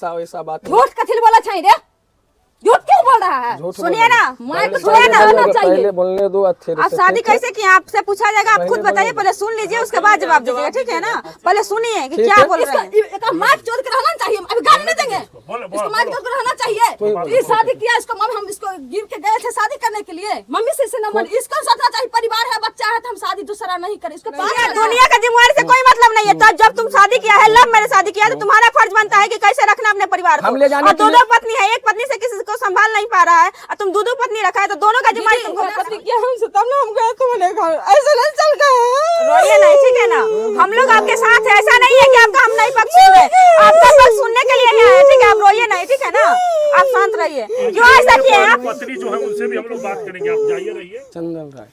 ऐसा बात झूठ कथिल बोला चाहिए रे, झूठ क्यों बोल रहा है? सुनिए ना, होना चाहिए। पहले बोलने दो अच्छे से। आप शादी कैसे किए? आपसे पूछा जाएगा, आप खुद बताइए। पहले सुन लीजिए, उसके बाद जवाब दीजिएगा, ठीक है ना? पहले सुनिए कि क्या बोल रहे हैं। इसका माइक चोद के रहना चाहिए, अभी गाली नहीं देंगे। इसको माइक चोद के रहना चाहिए। ये शादी किया, इसको मम्मी हम इसको गिर के गए थे शादी करने के लिए, मम्मी से नंबर इसको सोचना चाहिए। परिवार है, बच्चा है, तो हम शादी दूसरा नहीं करें। इसको दुनिया का जिम्मेवारी से कोई मतलब नहीं है। तो जब तुम शादी किया है, लव मैरिज शादी किया, तो तुम्हारा फर्ज बनता है कि कैसे रखना अपने परिवार को। दो पत्नी है, एक पत्नी से किसी को संभाल नहीं पा रहा है, और तुम दो पत्नी रखा है, तो दोनों का जिम्मेवारी तुमको। पत्नी किया हमसे, तब ना हम गए तुम्हारे घर, ऐसे नहीं चल गए। रोइए नहीं, ठीक है ना? हम लोग आपके साथ है, ऐसा नहीं है कि आपका हम नहीं पक्ष सुन रहे, आपका पक्ष सुनने के लिए है, ठीक है? आप रोइए नहीं, ठीक है ना? आप शांत रहिए। क्यों ऐसा किए आप? पत्नी जो है उनसे भी हम लोग बात करेंगे, आप जाइए रहिए। चंदन राय।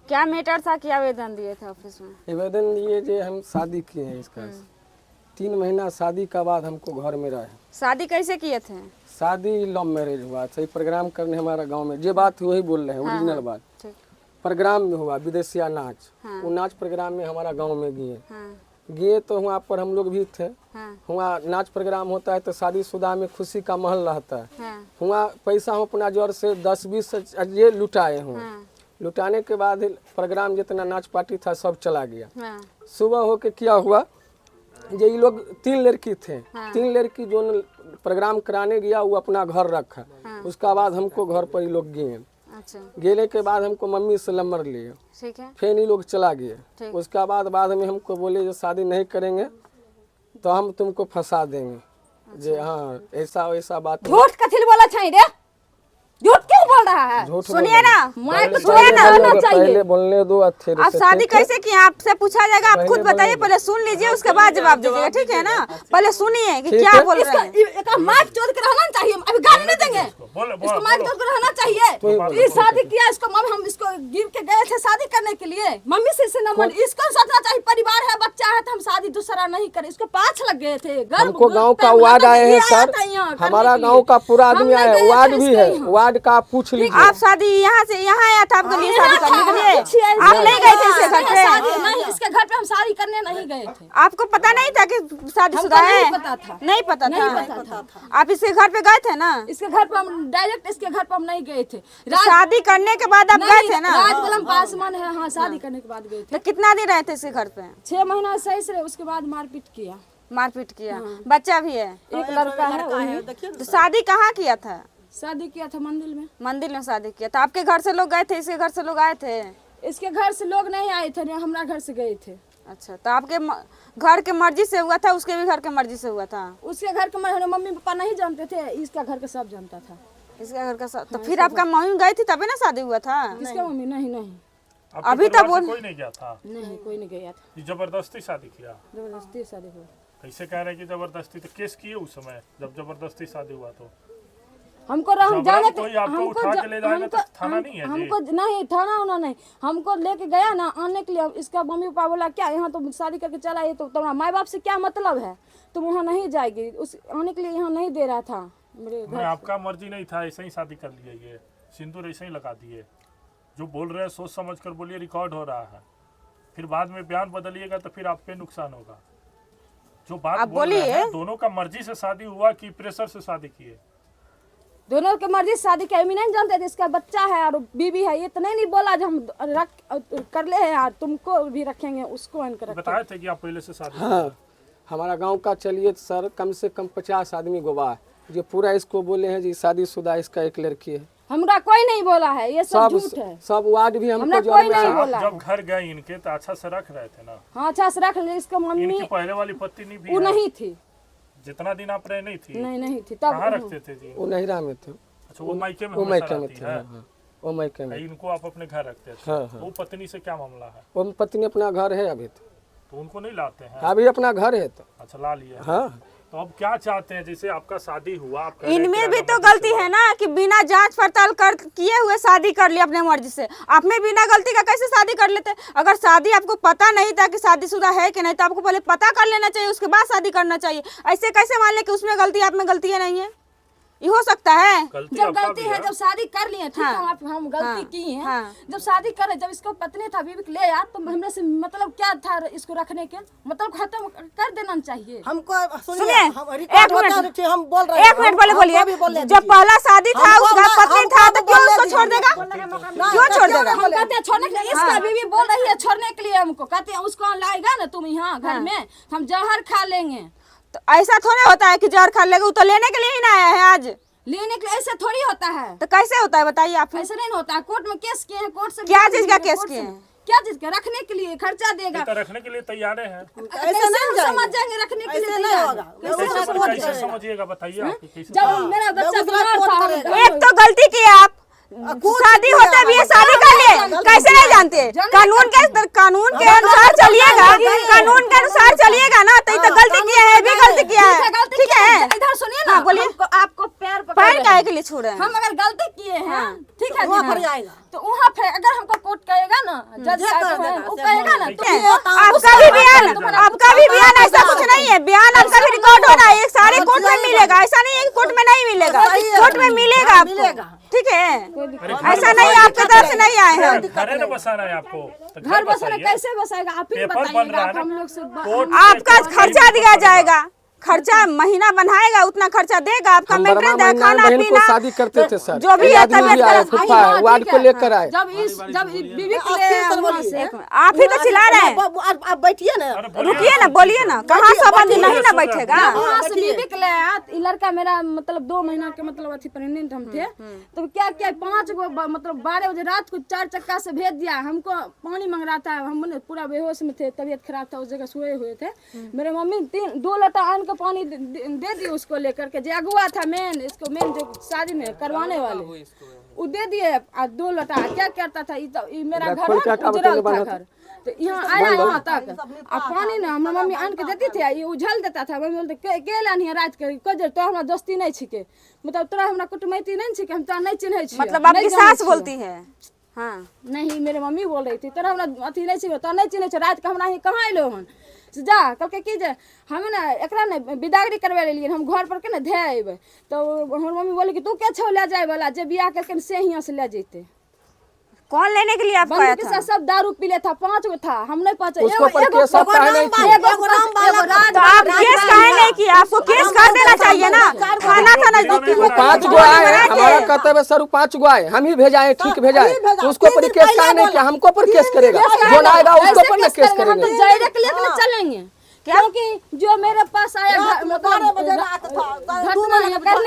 क्या मैटर था, क्या आवेदन दिए थे ऑफिस में? आवेदन दिए जो हम शादी किए हैं, इसका 3 महीना शादी का बाद हमको घर में रहे। शादी कैसे किए थे? शादी लव मैरिज हुआ, सही प्रोग्राम करने हमारा गांव में, जो बात वही बोल रहे हैं, ओरिजिनल बात। प्रोग्राम में हुआ विदेशिया नाच, वो नाच प्रोग्राम में हमारा गांव में गए तो वहाँ पर हम लोग भी थे। वहाँ नाच प्रोग्राम होता है तो शादीशुदा में खुशी का माहौल रहता है। वहाँ पैसा हम अपना जोर से 10-20 ये लुटाए हूँ। लुटाने के बाद प्रोग्राम जितना नाच पार्टी था सब चला गया। सुबह होके क्या हुआ, ये लोग 3 लड़की थे, 3 लड़की जो प्रोग्राम कराने गया वो अपना घर रखा। उसका बाद हमको घर पर ही लोग गए। अच्छा। गेले के बाद हमको मम्मी से नंबर लिए, ठीक है। फिर ये लोग चला गए। उसका बाद में हमको बोले जो शादी नहीं करेंगे तो हम तुमको फंसा देंगे। जे हाँ ऐसा वैसा बात। झूठ कथिल बोला चाहिए रे, झूठ क्यों बोल रहा है? सुनिए ना, पहले बोलने दो अच्छे से। आप शादी कैसे किए? आपसे पूछा जाएगा, आप खुद बताइए। पहले सुन लीजिए, उसके बाद जवाब दीजिएगा, ठीक है ना? पहले सुनिए कि क्या बोल रहे हैं। इसका माइक चोद के रहना चाहिए, अभी गाली नहीं देंगे। इसको माइक चोद के रहना चाहिए। ये शादी किया, इसको मम्मी हम इसको गिर के गए थे शादी करने के लिए, मम्मी से नंबर इसको सोचना चाहिए। परिवार है, बच्चा है, तो हम शादी दूसरा नहीं करें। इसको 5 लग गए थे। हमको गाँव का वार्ड आए हैं सर, हमारा गाँव का पूरा आदमी आया है, वार्ड भी है, वार्ड का पूछ लीजिए। आप शादी यहाँ से यहाँ आया था आपके लिए शादी करने के लिए? आप नहीं गए थे इसके घर पे? नहीं, इसके घर पे हम शादी करने नहीं गए थे। आपको पता नहीं था कि शादीशुदा है? नहीं पता था। नहीं पता था। आप इसके घर पे गए थे ना? इसके घर पे हम डायरेक्ट इसके घर पे हम नहीं गए थे। शादी करने के बाद आप गए थे ना? राजगुलम पासवान है, हाँ शादी करने के बाद गए थे। तो कितना दिन रहे थे इसके घर पे? 6 महीना सही से, उसके बाद मारपीट किया। मारपीट किया। बच्चा भी है? एक लड़का है। तो शादी कहाँ किया था? शादी किया था मंदिर में। मंदिर में शादी किया था। आपके घर से लोग गए थे, इसके घर से लोग आए थे? इसके घर से लोग नहीं आए थे, हमारा घर से गए थे। अच्छा, तो आपके घर के मर्जी से हुआ था, उसके भी घर के मर्जी से हुआ था? उसके घर के मम्मी पापा नहीं जानते थे, इसका घर का सब जानता था। इसका घर का सब। तो फिर आपका मम्मी गई थी तभी ना शादी हुआ था? इसका मम्मी नहीं। अभी तक कोई नहीं गया था? नहीं, कोई नहीं गया था। जबरदस्ती शादी किया? जबरदस्ती शादी हुआ। कैसे कह रहे हैं कि जबरदस्ती? तो केस किए उस समय जब जबरदस्ती शादी हुआ तो? हमको जाने कोई आपको उठा के ले जाएगा तो थाना नहीं है जी? हमको नहीं, थाना होना नहीं, हमको लेके गया ना आने के लिए। इसका मम्मी पापा बोला क्या यहाँ तो शादी करके चला है, तो तुम्हारा माँ बाप से क्या मतलब है, तुम वहाँ नहीं जाएगी। उस आने के लिए यहाँ नहीं दे रहा था मेरे घर। आपका मर्जी नहीं था, ऐसे ही शादी कर लिया, ये सिंदूर ऐसे ही लगा दिए। जो बोल रहे हैं सोच समझ कर बोलिए, रिकॉर्ड हो रहा है। फिर बाद में बयान बदलिएगा तो फिर आप पे नुकसान होगा। जो बात बोल रहे हैं, दोनों का मर्जी से शादी हुआ कि प्रेशर से शादी किए? दोनों की मर्जी से शादी किया। नहीं जानते थे इसका बच्चा है और बीवी है, ये तो नहीं बोला जो हम कर ले हैं यार, तुमको भी रखेंगे, उसको बताए थे कि आप पहले से शादी? हाँ, हमारा गांव का चलिए सर कम से कम 50 आदमी गवाह जो पूरा इसको बोले हैं जी शादीशुदा इसका एक लड़की है। हमरा कोई नहीं बोला है, ये सब झूठ है। सब वार्ड भी हमको कोई नहीं बोला। जब घर गए इनके तो अच्छा से रख रहे थे ना? हाँ, अच्छा से रख ले। इसका मम्मी इनकी पहले वाली पत्नी भी वो नहीं थी। जितना दिन आप रहे नहीं थी? नहीं थी। तब कहाँ रखते थे जी? वो नहिरा में थे। अच्छा, वो मायके में थे। वो मायके में। इनको आप अपने घर रखते थे? वो पत्नी से क्या मामला है? वो पत्नी अपना घर है अभी तो उनको नहीं लाते हैं? अभी अपना घर है तो। अच्छा, ला लिया। हाँ, तो अब क्या चाहते हैं? जैसे आपका शादी हुआ, आप इनमें भी तो गलती है ना कि बिना जांच पड़ताल कर किए हुए शादी कर लिया अपने मर्जी से। आप में बिना गलती का कैसे शादी कर लेते? अगर शादी आपको पता नहीं था कि शादीशुदा है कि नहीं, तो आपको पहले पता कर लेना चाहिए, उसके बाद शादी करना चाहिए। ऐसे कैसे मान ले कि उसमें गलती, आप में गलती नहीं है? ये हो सकता है? जब गलती है, जब शादी कर लिए, ठीक है, हम गलती की हैं, जब शादी करे, जब इसको पत्नी था बीवी ले आ, तो हमने से मतलब क्या था इसको रखने के, मतलब खत्म कर देना चाहिए हमको। सुनिए, हम बोल रहे हैं, 1 मिनट बोलिए। जब पहला शादी था, उसका पत्नी था, तो क्यों उसको छोड़ देगा? क्यों छोड़ देगा? हम कहते हैं छोड़ने के लिए, इसका बीवी बोल रही है छोड़ने के लिए हमको, कहते हैं उसको लाएगा ना तुम यहाँ घर में, हम जहर खा लेंगे। तो ऐसा थोड़े होता है कि जहर खा लेगा, वो तो लेने के लिए ही ना आया है आज। लेने के लिए ऐसे थोड़ी होता है। तो कैसे होता है बताइए आप? ऐसे नहीं होता है, कोर्ट में केस किए हैं, कोर्ट से क्या चीज का केस किए हैं? क्या चीज का? रखने के लिए खर्चा देगा, तो रखने के लिए तैयार है। ऐसे नहीं समझ जाएंगे, रखने के लिए नहीं होगा। कैसे समझिएगा बताइए आप कैसे? जब मेरा बच्चा बीमार था, एक तो गलती की आप, शादी होते भी शादी कर लिए, कैसे नहीं जानते? कानून के अनुसार चलिएगा, कानून के अनुसार चलिएगा ना, तो ये तो गलती किया है, भी गलती किया है, ठीक है? इधर सुनिए ना, बोलिए, आपको पैर पैर काहे के लिए छोड़े? हम अगर गलती किए हैं, ठीक है, वहाँ पर जाएगा। तो वहाँ पर अगर हमको कोर्ट कहेगा ना, जज वो कहेगा ना, तो आपका भी बयान ऐसा कुछ नहीं है, बयान आपका भी रिकॉर्ड हो रहा है, सारे कोर्ट में मिलेगा, ऐसा नहीं है कि कोर्ट में नहीं मिलेगा, कोर्ट में मिलेगा आपको, ठीक है? ऐसा नहीं आपके तरफ से नहीं आए हैं। घर बसाना है आपको, तो घर बसाना कैसे बसाएगा? आप ही बताइएगा, आप हम लोग से आपका खर्चा दिया जाएगा, खर्चा महीना बनाएगा, उतना खर्चा देगा, आपका मेंटेनेंस है, खाना पीना, शादी करते थे सर, जो भी है तबियत वार्ड को लेकर आए। जब बीवी के लिए आप ही तो चिल्ला रहे हैं। आप बैठिए ना, रुकिए ना, बोलिए ना, कहाँ सब आदमी नहीं ना बैठेगा? वहाँ से बीवी के ले आया, लड़का मेरा मतलब 2 महीना के मतलब अथी प्रेग्नेंट हम थे, तो क्या क्या 5 गो मतलब 12 बजे रात को 4 चक्का से भेज दिया, हमको पानी मांग रहा था, हम पूरा बेहोश में थे, तबीयत खराब था, उस जगह सोए हुए थे। मेरे मम्मी 2 लोटा आन के पानी दे दी उसको लेकर के, जो अगुआ था मेन, इसको मेन जो शादी में करवाने वाले, वो दे दिए। 2 लोटा क्या करता था, मेरा घर उजरल था घर, तो यहाँ आया यहाँ तक, अब पानी ना हमारा मम्मी आन के देती थी, ये उझल देता था। मम्मी बोलते के लानी रात के, कोजर तो हमरा दोस्ती नहीं छिके, मतलब तोरा हमरा कुटुमैती नहीं छिके, हम तोरा नहीं चिन्है छी। मतलब आपकी सास बोलती है? हाँ, नहीं, मेरे मम्मी बोल रही थी, तोरा हमरा अथी नहीं छिके, तोरा नहीं चिन्है छी, रात के हमरा ही कहाँ अइलो हन, जा कहके की जे हम ना एकरा ने विदागरी करवा लेलिए, हम घर पर के ना धे अइबै, तो हमर मम्मी बोली कि तू के छौ ले जाए वाला, जे बियाह करके से हियां से ले जैते। कौन लेने के लिए आपको आया था? सब दारू पी ले था, 5 गो था, हम नहीं पहुंचे। उसको पर केस आप काहे नहीं किए? तो आप केस काहे नहीं किया? आपको केस कर देना चाहिए ना, थाना था नजदीकी। वो 5 गो आए, हमारा कर्तव्य सर 5 गो आए, हम ही भेजाए, ठीक भेजाए, तो उसको पर केस काहे नहीं किया? हमको पर केस करेगा, जो आएगा उसको पर ना केस करेंगे। डायरेक्ट लेकर चलेंगे, क्योंकि जो मेरे पास आया घटना करने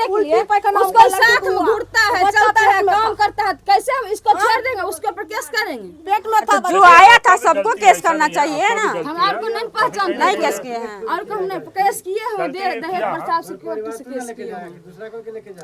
के लिए, उसको साथ में घूरता है, चलता है, काम करता है, कैसे हम इसको छोड़ देंगे? उसके ऊपर केस करेंगे। पेट में था, जो आया था सबको केस करना चाहिए ना। हम आपको नहीं पहचानते, नहीं केस किए हैं, और को हमने केस किए हो, दहेज प्रताप से कोर्ट से केस किए हैं।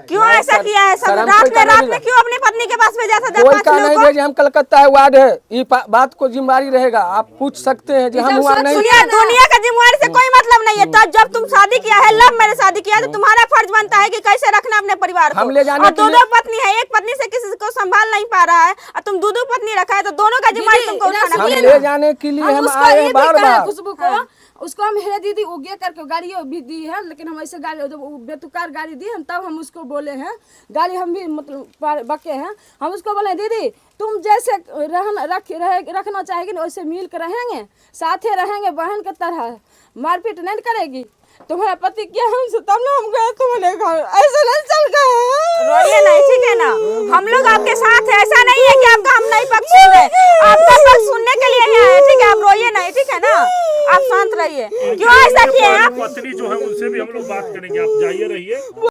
क्यों ऐसा किया है? सब रात में क्यों अपनी पत्नी के पास भेजा था? कोई का नहीं भेजे, हम कलकत्ता है वार्ड है, ये बात को जिम्मेदारी रहेगा, आप पूछ सकते हैं जो हम वहाँ नहीं। दुनिया का जिम्मेदारी से कोई मतलब नहीं है, तो जब तुम शादी किया है, लव मैरिज शादी किया है, तो तुम्हारा फर्ज बनता है कि कैसे रखना अपने परिवार को। हम ले जाने और 2 पत्नी है, एक पत्नी से किसी को संभाल नहीं पा रहा है, और तुम 2 पत्नी रखा है, तो दोनों का जिम्मेदारी तुमको उठाना हम है। ले जाने के लिए हम आए हैं बार-बार। खुशबू को उसको हम हे दीदी उगे करके गाड़ी भी दी है, लेकिन हम ऐसे गाड़ी जब बेतुकार गाड़ी दी हम, तब हम उसको बोले हैं, गाड़ी हम भी मतलब बके हैं, हम उसको बोले दीदी तुम जैसे रखना चाहेगी ना वैसे मिल कर रहेंगे, साथे रहेंगे, बहन के तरह, मारपीट नहीं करेगी। तुम्हारा पति क्या हमसे तब ना हम गए तुम्हारे घर, ऐसे नहीं चल गए। रोइए नहीं, ठीक है ना, हम लोग आपके साथ है, ऐसा नहीं है कि आपका हम नहीं पक्ष सुन रहे, आपका पक्ष सुनने के लिए ही आए, ठीक है? आप रोइए नहीं, ठीक है ना, आप शांत रहिए। क्यों ऐसा किए आप? पत्नी जो है उनसे भी हम लोग बात करेंगे, आप जाइए रहिए।